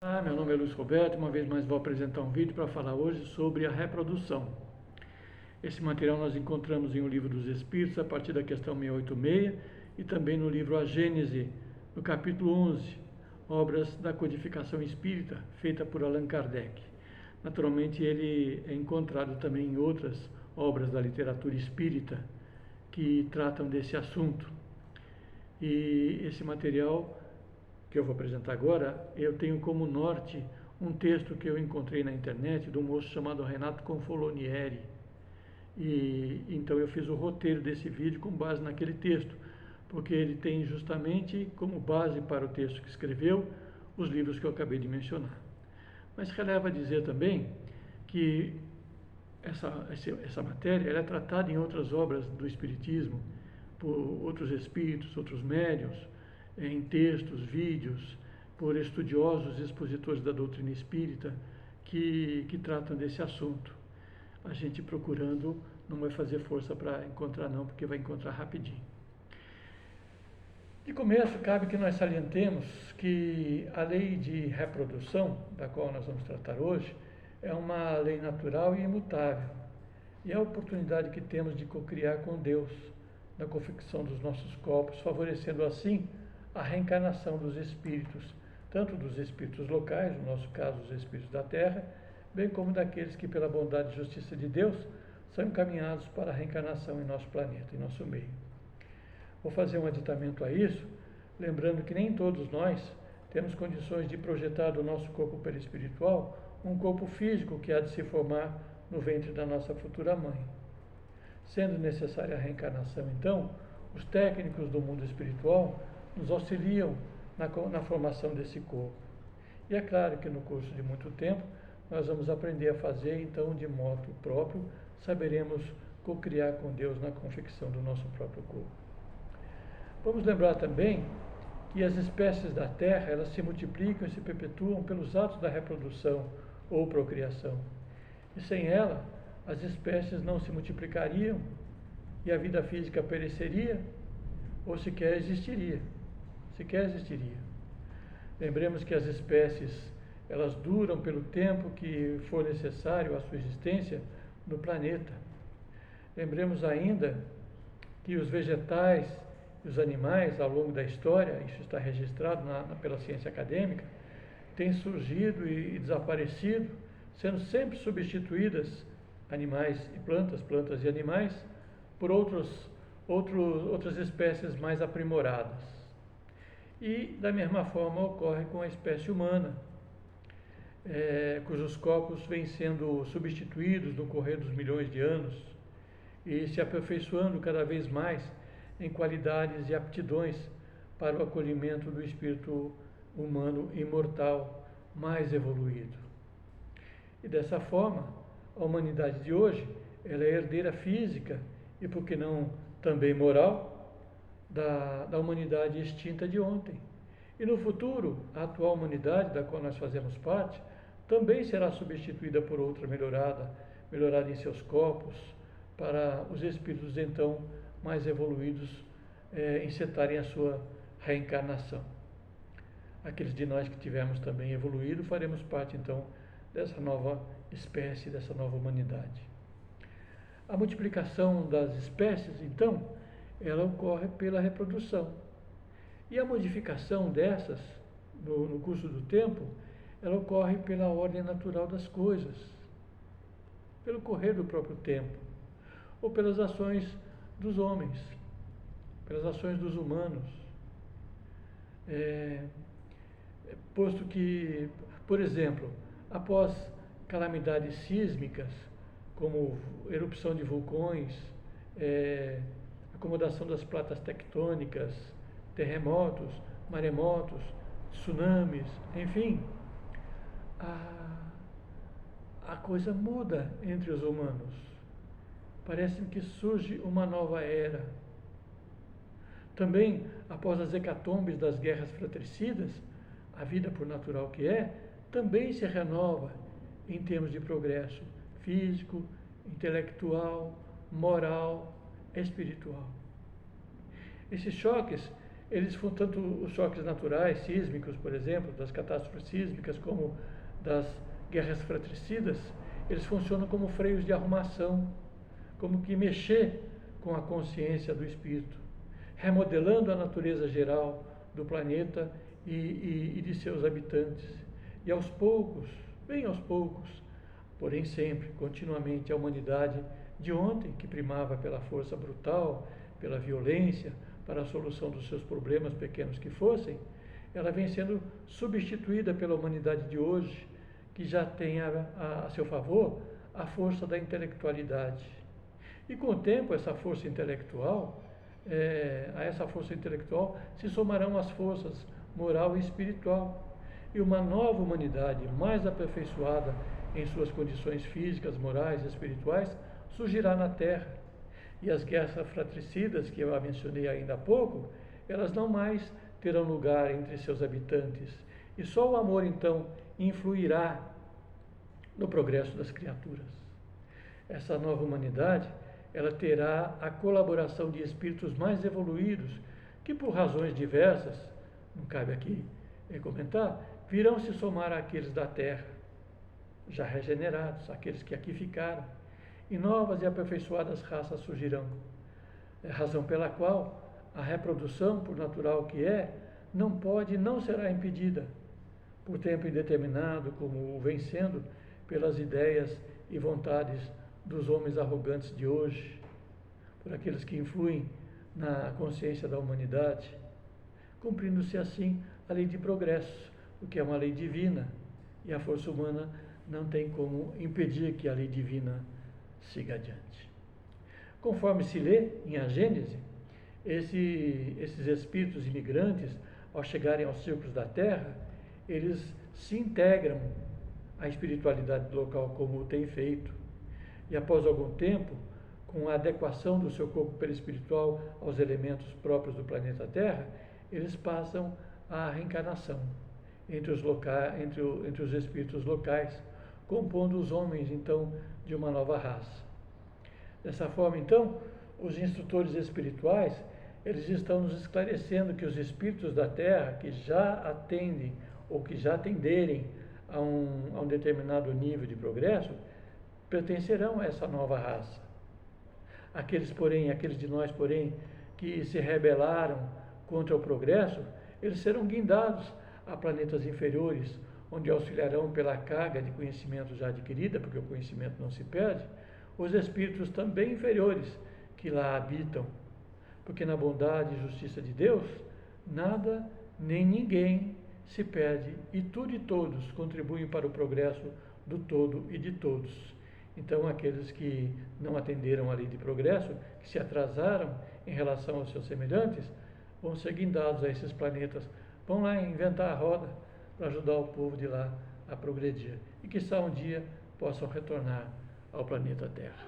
Olá, meu nome é Luiz Roberto, uma vez mais vou apresentar um vídeo para falar hoje sobre a reprodução. Esse material nós encontramos em O Livro dos Espíritos, a partir da questão 686, e também no livro A Gênese, no capítulo 11, Obras da Codificação Espírita, feita por Allan Kardec. Naturalmente, ele é encontrado também em outras obras da literatura espírita que tratam desse assunto. E esse material que eu vou apresentar agora, eu tenho como norte um texto que eu encontrei na internet de um moço chamado Renato Confolonieri. E então eu fiz o roteiro desse vídeo com base naquele texto, porque ele tem justamente como base para o texto que escreveu os livros que eu acabei de mencionar. Mas releva dizer também que essa matéria ela é tratada em outras obras do Espiritismo, por outros espíritos, outros médiuns, em textos, vídeos, por estudiosos e expositores da doutrina espírita que tratam desse assunto. A gente procurando não vai fazer força para encontrar não, porque vai encontrar rapidinho. De começo, cabe que nós salientemos que a lei de reprodução, da qual nós vamos tratar hoje, é uma lei natural e imutável. E é a oportunidade que temos de cocriar com Deus, na confecção dos nossos corpos, favorecendo assim a reencarnação dos espíritos, tanto dos espíritos locais, no nosso caso os espíritos da Terra, bem como daqueles que pela bondade e justiça de Deus são encaminhados para a reencarnação em nosso planeta, em nosso meio. Vou fazer um aditamento a isso, lembrando que nem todos nós temos condições de projetar do nosso corpo perispiritual um corpo físico que há de se formar no ventre da nossa futura mãe. Sendo necessária a reencarnação, então, os técnicos do mundo espiritual nos auxiliam na formação desse corpo. E é claro que no curso de muito tempo, nós vamos aprender a fazer, então, de modo próprio, saberemos cocriar com Deus na confecção do nosso próprio corpo. Vamos lembrar também que as espécies da Terra, elas se multiplicam e se perpetuam pelos atos da reprodução ou procriação. E sem ela, as espécies não se multiplicariam e a vida física pereceria ou sequer existiria. Lembremos que as espécies, elas duram pelo tempo que for necessário à sua existência no planeta. Lembremos ainda que os vegetais e os animais, ao longo da história, isso está registrado pela ciência acadêmica, têm surgido e desaparecido, sendo sempre substituídas animais e plantas e animais, por outras espécies mais aprimoradas. E, da mesma forma, ocorre com a espécie humana, cujos corpos vêm sendo substituídos no correr dos milhões de anos e se aperfeiçoando cada vez mais em qualidades e aptidões para o acolhimento do espírito humano imortal mais evoluído. E dessa forma, a humanidade de hoje, ela é herdeira física e, por que não, também moral, da humanidade extinta de ontem. E no futuro, a atual humanidade, da qual nós fazemos parte, também será substituída por outra melhorada em seus corpos, para os espíritos, então, mais evoluídos, encetarem a sua reencarnação. Aqueles de nós que tivermos também evoluído, faremos parte, então, dessa nova espécie, dessa nova humanidade. A multiplicação das espécies, então, ela ocorre pela reprodução. E a modificação dessas, no curso do tempo, ela ocorre pela ordem natural das coisas, pelo correr do próprio tempo, ou pelas ações dos homens, pelas ações dos humanos. Posto que, por exemplo, após calamidades sísmicas, como erupção de vulcões, acomodação das placas tectônicas, terremotos, maremotos, tsunamis, enfim, a coisa muda entre os humanos. Parece que surge uma nova era. Também, após as hecatombes das guerras fratricidas, a vida, por natural que é, também se renova em termos de progresso físico, intelectual, moral, espiritual. Esses choques tanto os choques naturais, sísmicos, por exemplo, das catástrofes sísmicas, como das guerras fratricidas, eles funcionam como freios de arrumação, como que mexer com a consciência do espírito, remodelando a natureza geral do planeta e de seus habitantes. E aos poucos, bem aos poucos, porém sempre, continuamente, a humanidade de ontem, que primava pela força brutal, pela violência, para a solução dos seus problemas, pequenos que fossem, ela vem sendo substituída pela humanidade de hoje, que já tem a seu favor a força da intelectualidade. E com o tempo, essa força intelectual, a essa força intelectual se somarão as forças moral e espiritual. E uma nova humanidade, mais aperfeiçoada em suas condições físicas, morais e espirituais, surgirá na Terra. E as guerras fratricidas, que eu mencionei ainda há pouco, elas não mais terão lugar entre seus habitantes. E só o amor, então, influirá no progresso das criaturas. Essa nova humanidade, ela terá a colaboração de espíritos mais evoluídos, que por razões diversas, não cabe aqui comentar, virão se somar àqueles da Terra, já regenerados, aqueles que aqui ficaram, e novas e aperfeiçoadas raças surgirão. É razão pela qual a reprodução, por natural que é, não pode e não será impedida, por tempo indeterminado, como vem sendo pelas ideias e vontades dos homens arrogantes de hoje, por aqueles que influem na consciência da humanidade, cumprindo-se assim a lei de progresso, o que é uma lei divina, e a força humana não tem como impedir que a lei divina siga adiante. Conforme se lê em A Gênese, esses espíritos imigrantes, ao chegarem aos círculos da Terra, eles se integram à espiritualidade local, como tem feito, e após algum tempo, com a adequação do seu corpo perispiritual aos elementos próprios do planeta Terra, eles passam à reencarnação entre os espíritos locais, compondo os homens, então, de uma nova raça. Dessa forma, então, os instrutores espirituais, eles estão nos esclarecendo que os espíritos da Terra, que já atendem ou que já atenderem a um determinado nível de progresso, pertencerão a essa nova raça. Aqueles de nós, porém, que se rebelaram contra o progresso, eles serão guindados a planetas inferiores, onde auxiliarão pela carga de conhecimento já adquirida, porque o conhecimento não se perde, os espíritos também inferiores que lá habitam, porque na bondade e justiça de Deus, nada nem ninguém se perde, e tudo e todos contribuem para o progresso do todo e de todos. Então, aqueles que não atenderam à lei de progresso, que se atrasaram em relação aos seus semelhantes, vão ser guindados a esses planetas, vão lá inventar a roda para ajudar o povo de lá a progredir, e que um dia possam retornar ao planeta Terra.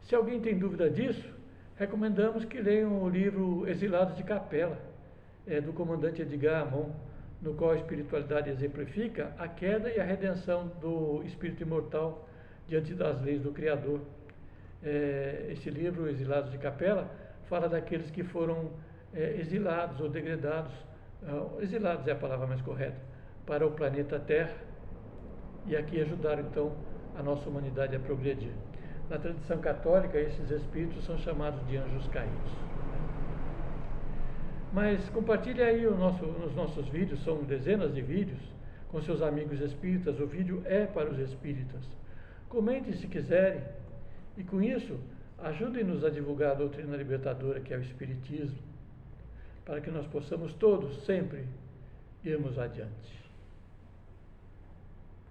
Se alguém tem dúvida disso, recomendamos que leiam o livro Exilados de Capela, do comandante Edgar Amon, no qual a espiritualidade exemplifica a queda e a redenção do espírito imortal diante das leis do Criador. Esse livro, Exilados de Capela, fala daqueles que foram exilados ou degradados, exilados é a palavra mais correta, para o planeta Terra, e aqui ajudaram então a nossa humanidade a progredir. Na tradição católica, esses espíritos são chamados de anjos caídos. Mas compartilhe aí nos nossos vídeos, são dezenas de vídeos, com seus amigos espíritas. O vídeo é para os espíritas. Comentem se quiserem, e com isso, ajudem-nos a divulgar a doutrina libertadora, que é o Espiritismo, para que nós possamos todos, sempre, irmos adiante.